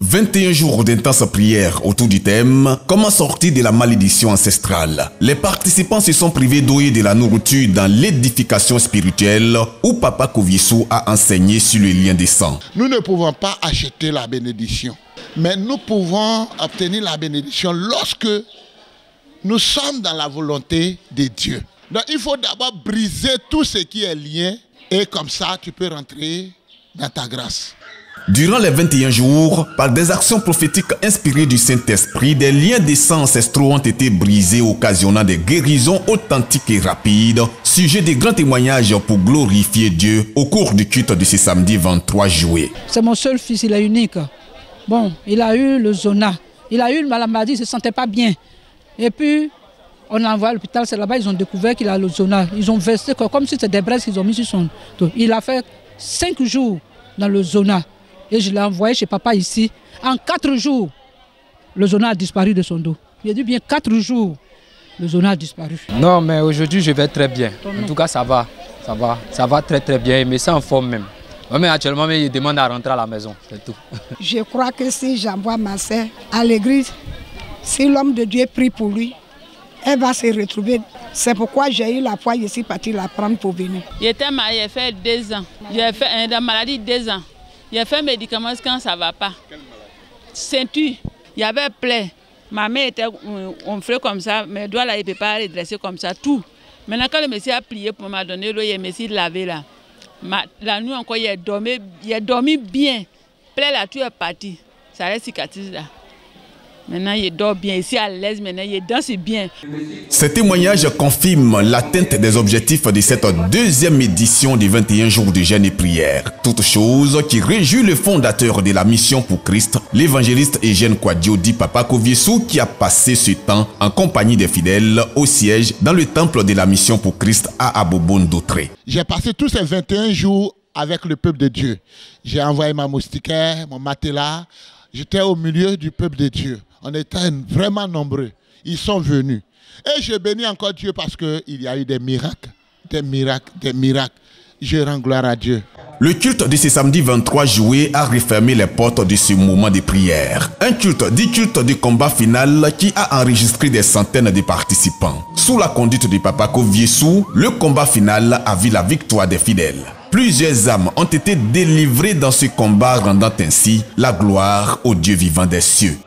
21 jours d'intense prière autour du thème « Comment sortir de la malédiction ancestrale ?» Les participants se sont privés d'eau et de la nourriture dans l'édification spirituelle où Papa Koviessou a enseigné sur le lien des sangs. Nous ne pouvons pas acheter la bénédiction, mais nous pouvons obtenir la bénédiction lorsque nous sommes dans la volonté de Dieu. Donc il faut d'abord briser tout ce qui est lien et comme ça tu peux rentrer dans ta grâce. Durant les 21 jours, par des actions prophétiques inspirées du Saint-Esprit, des liens des sangs ancestraux ont été brisés, occasionnant des guérisons authentiques et rapides, sujet de grands témoignages pour glorifier Dieu au cours du culte de ce samedi 23 juillet. C'est mon seul fils, il est unique. Bon, il a eu le zona, il a eu la maladie, il ne se sentait pas bien. Et puis, on l'a envoyé à l'hôpital, c'est là-bas, ils ont découvert qu'il a le zona. Ils ont versé comme si c'était des braises qu'ils ont mis sur son dos. Il a fait 5 jours dans le zona. Et je l'ai envoyé chez papa ici. En 4 jours, le zona a disparu de son dos. Il a dit bien 4 jours, le zona a disparu. Non, mais aujourd'hui, je vais très bien. En tout cas, ça va. Ça va très bien. Mais c'est en forme même. Mais actuellement, il demande à rentrer à la maison. C'est tout. Je crois que si j'envoie ma soeur à l'église, si l'homme de Dieu prie pour lui, elle va se retrouver. C'est pourquoi j'ai eu la foi, je suis partie la prendre pour venir. J'étais mariée, j'ai fait 2 ans. J'ai fait une maladie 2 ans. J'ai fait médicaments quand ça ne va pas. Quelle maladie? Ceinture. Il y avait plaie. Ma main était onflée comme ça, mes doigts là, il ne peut pas redresser comme ça, tout. Maintenant, quand le monsieur a prié pour m'a donné l'eau, il m'a dit de laver là. La nuit encore, il a dormi bien. Plaie là, tout est parti. Ça reste cicatrice là. Maintenant, il dort bien. Ici à l'aise, maintenant, il danse bien. Ces témoignages confirment l'atteinte des objectifs de cette deuxième édition des 21 jours de jeûne et prière. Toute chose qui réjouit le fondateur de la Mission pour Christ, l'évangéliste Eugène Kouadio dit Papa Koviessou, qui a passé ce temps en compagnie des fidèles au siège dans le temple de la Mission pour Christ à Abobo-Ndotré. J'ai passé tous ces 21 jours avec le peuple de Dieu. J'ai envoyé ma moustiquaire, mon matelas. J'étais au milieu du peuple de Dieu. On était vraiment nombreux. Ils sont venus. Et je bénis encore Dieu parce qu'il y a eu des miracles, des miracles, des miracles. Je rends gloire à Dieu. Le culte de ce samedi 23 juillet a refermé les portes de ce moment de prière. Un culte, dit culte de combat final qui a enregistré des centaines de participants. Sous la conduite de Papa Koviessou, le combat final a vu la victoire des fidèles. Plusieurs âmes ont été délivrées dans ce combat, rendant ainsi la gloire au Dieu vivant des cieux.